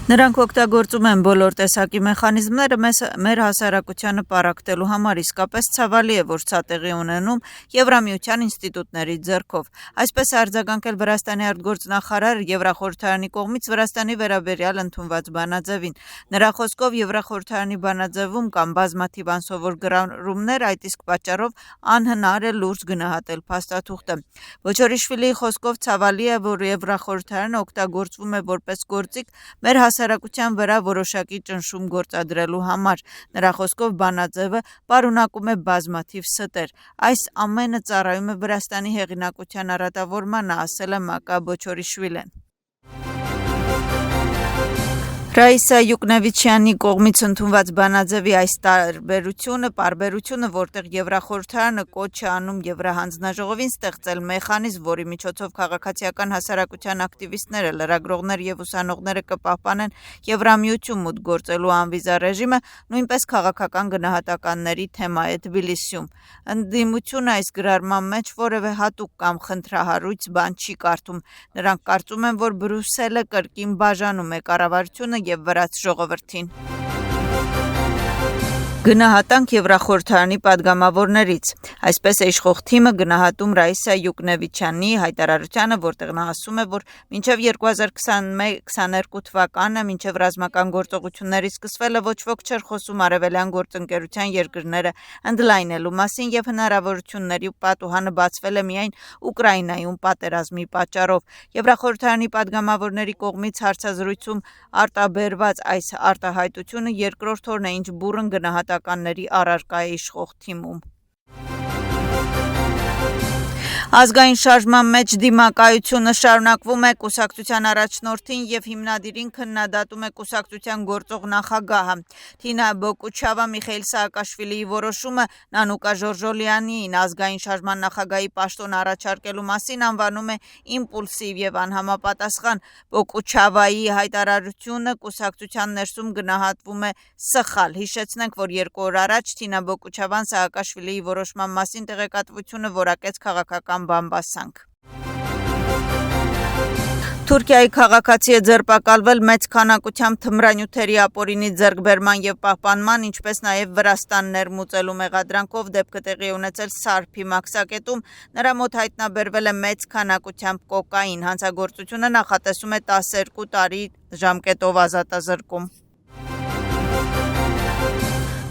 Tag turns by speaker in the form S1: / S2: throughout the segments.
S1: Նրանք օգտագործում են բոլոր տեսակի մեխանիզմները մեր հասարակությանը պարակտելու համար, իսկապես ցավալի է, որ սա տեղի ունենում Եվրամիության ինստիտուտների ձեռքով։ Այսպես է արձագանքել Վրաստանի արտգործնախարարը Եվրախորհրդարանի կողմից Վրաստանի վերաբերյալ ընդունված բանաձևին։ Նրա խոսքով Եվրախորհրդարանի բանաձևում կան բազմաթիվ անսովոր գրառումներ, այդ իսկ պատճառով անհնար է լուրջ գնահատել փաստաթուղթը։ Բոչորիշվիլիի խոսքով ցավալի է, որ Եվրախորհրդարանը օգտագործվում է որպես գործիք մեր հասարակության վրա որոշակի ճնշում գործադրելու համար։ Նրա խոսքով բանաձևը պարունակում է բազմաթիվ ստեր։ Այս ամենը ծառայում է Վրաստանի հեղինակության արատավորմանը, ասել է Մակա Բոչորիշվիլին։ Ռաիսա Յուկնևիչյանի կողմից ընդունված բանաձևի այս պարբերությունը, որտեղ Եվրախորհրդարանը կոչ է անում Եվրահանձնաժողովին ստեղծել մեխանիզմ, որի միջոցով քաղաքացիական հասարակության ակտիվիստները, լրագրողները և ուսանողները կպահպանեն Եվրամիություն մուտք գործելու անվիզա ռեժիմը, նույնպես քաղաքական գնահատականների թեմա է Թբիլիսիում։ Ընդդիմությունը այս գրառման մեջ որևէ հատուկ կամ խնդրահարույց բան չի կարդում։ Նրանք կարծում են, որ Բրյուսելը կրկին բաժանում է կառավարությունը և վրաց ժողովրդին։ Գնահատանք Եվրախորհրդարանի падգամավորներից։ Այսպես է իշխող թիմը գնահատում Ռաիսա Յուկնևիչյանի հայտարարությանը, որտեղ նա ասում է, որ մինչև 2021-22 թվականը, մինչև ռազմական գործողությունների սկսվելը ոչ ոք չէր խոսում արևելյան գործընկերության երկրները ընդլայնելու մասին և հնարավորությունների պատուհանը բացվել է միայն Ուկրաինայում պատերազմի պատճառով։ Եվրախորհրդարանի падգամավորների կողմից հարցազրույցում արտաբերված այս արտահայտությունը երկրորդ օրն է, ինչ բուռն գնահատականների առարկա է իշխող թիմում։ Ազգային շարժման մեջ դիմակայությունը շարունակվում է, կուսակցության առաջնորդին և հիմնադիրին քննադատում է կուսակցության գործող նախագահը։ Թինա Բոկուչավա Միխայիլ Սաակաշվիլիի որոշումը Նանուկա Ժորժոլյանին ազգային շարժման նախագահի պաշտոն առաջարկելու մասին անվանում է իմպուլսիվ և անհամապատասխան։ Բոկուչավայի հայտարարությունը կուսակցության ներսում գնահատվում է սխալ։ Հիշեցնենք, որ 2 օր առաջ Թինա Բոկուչավան Սաակաշվիլիի որոշման մասին տեղեկատվությունը որակեց քաղաքական բամբասանք։ Թուրքիայի քաղաքացի է ձերբակալվել մեծ քանակությամբ թմրանյութերի ապօրինի ձեռքբերման և պահպանման, ինչպես նաև Վրաստան ներմուծելու մեղադրանքով դեպքը տեղի ունեցել Սարփի մաքսակետում։ Նրա մոտ հայտնաբերվել է մեծ քանակությամբ կոկաին։ Հանցագործությունը նախատեսում է 12 տարի ժամկետով ազատազրկում։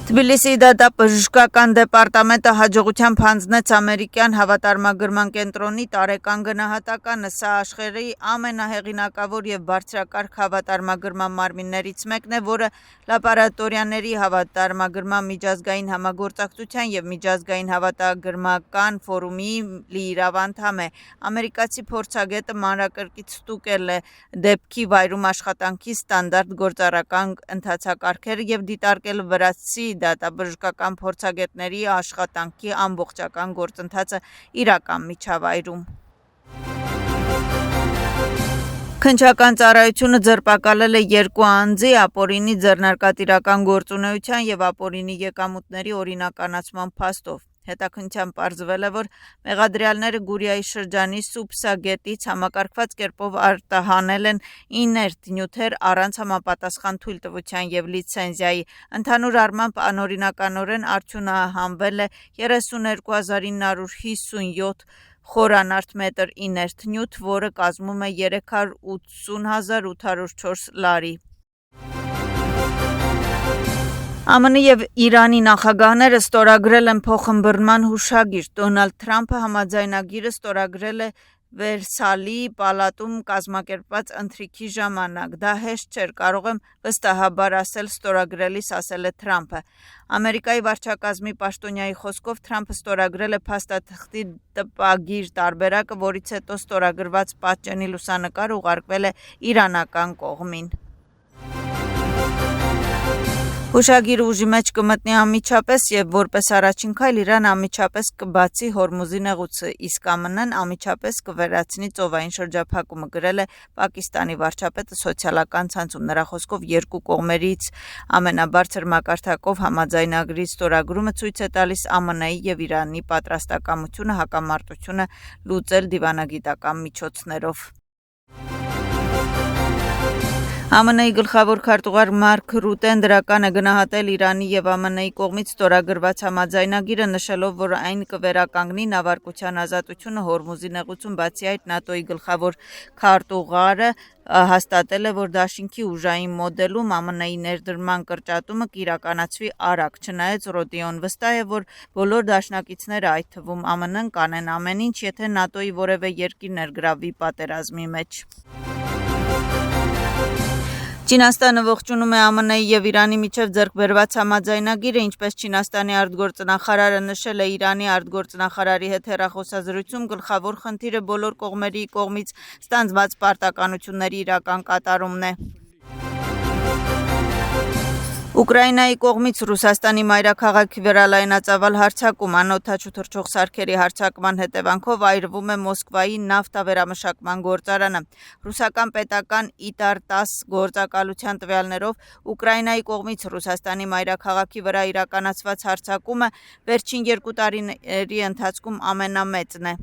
S1: Թբիլիսիի դատաբժշկական դեպարտամենտը հաջողությամբ հանձնեց ամերիկյան հավատարմագրման կենտրոնի տարեկան գնահատականը։ Սա աշխարհի ամենահեղինակավոր և բարձրակարգ հավատարմագրման մարմիններից մեկն է, որը լաբորատորիաների հավատարմագրման միջազգային համագործակցության և միջազգային հավատարմագրական ֆորումի լիիրավ անդամ է։ Ամերիկացի փորձագետը մանրակրկիտ ստուգել է դեպքի վայրում աշխատանքի ստանդարտ գործառական ընթացակարգերը և դիտարկել վրացի դատաբժշկական փորձագետների աշխատանքի ամբողջական գործընթացը իրական միջավայրում։ Քննչական ծառայությունը ձերբակալել է 2 անձի ապօրինի ձեռնարկատիրական գործունեության և ապօրինի եկամուտների օրինականացման փաստով։ Հետաքննությամբ պարզվել է, որ մեղադրյալները Գուրիայի շրջանի Սուփսա գետից համակարգված կերպով արտահանել են իներտ նյութեր առանց համապատասխան թույլտվության և լիցենզիայի։ Ընդհանուր առմամբ անօրինականորեն արդյունահանվել է 32,957 խորանարդ մետր իներտ նյութ, որը կազմում է 380,804 լարի։ ԱՄՆ և Իրանի նախագահները ստորագրել են փոխըմբռնման հուշագիր։ Դոնալդ Թրամփը համաձայնագիրը ստորագրել է Վերսալի պալատում կազմակերպված ընթրիքի ժամանակ։ Դա հեշտ չէր, կարող եմ վստահաբար ասել, ստորագրելիս ասել է Թրամփը։ Ամերիկայի վարչակազմի պաշտոնյայի խոսքով Թրամփը ստորագրել է փաստաթղթի տպագիր տարբերակը, որից հետո ստորագրված պատճենի լուսանկար ուղարկվել է իրանական կողմին։ Հուշագիրը ուժի մեջ կմտնի անմիջապես և որպես առաջին քայլ Իրանը անմիջապես կբացի Հորմուզի նեղուցը, իսկ ԱՄՆ-ն անմիջապես կվերացնի ծովային շրջափակումը, գրել է Պակիստանի վարչապետը սոցիալական ցանցում։ Նրա խոսքով երկու կողմերից ամենաբարձր մակարդակով համաձայնագրի ստորագրումը ցույց է տալիս ԱՄՆ-ի և Իրանի պատրաստակամությունը հակամարտությունը լուծել դիվանագիտական միջոցներով։ ԱՄՆ-ի գլխավոր քարտուղար Մարկ Ռուտեն դրական է գնահատել Իրանի եւ ԱՄՆ-ի կողմից ստորագրված համաձայնագիրը, նշելով, որ այն կվերականգնի նավարկության ազատությունը Հորմուզի նեղուցում, բացի այդ ՆԱՏՕ-ի գլխավոր քարտուղարը հաստատել է, որ դաշինքի ուժային մոդելում ԱՄՆ-ի ներդրման կրճատումը կիրականացվի արագ, չնայած Ռոդիոն վստահ է, որ բոլոր դաշնակիցները, այդ թվում ԱՄՆ-ն, կանեն ամեն ինչ, եթե ՆԱՏՕ-ի որևէ երկիր ներգրավվի պատերազմի մեջ։ Չինաստանը ողջունում է ԱՄՆ-ի եւ Իրանի միջև ձեռք բերված համաձայնագիրը, ինչպես Չինաստանի արտգործնախարարը նշել է Իրանի արտգործնախարարի հետ հեռախոսազրույցում, գլխավոր խնդիրը բոլոր կողմերի կողմից ստանձնված պարտականությունների իրական կատարումն է։ Ուկրաինայի կողմից Ռուսաստանի մայրաքաղաքի վրա լայնածավալ հարձակում, անօդաչու թռչող սարքերի հարձակման հետևանքով այրվում է Մոսկվայի նավթավերամշակման գործարանը։ Ռուսական պետական ITAR-10 գործակալության տվյալներով Ուկրաինայի կողմից Ռուսաստանի մայրաքաղաքի վրա իրականացված հարձակումը վերջին 2 տարիների ընթացքում ամենամեծն է։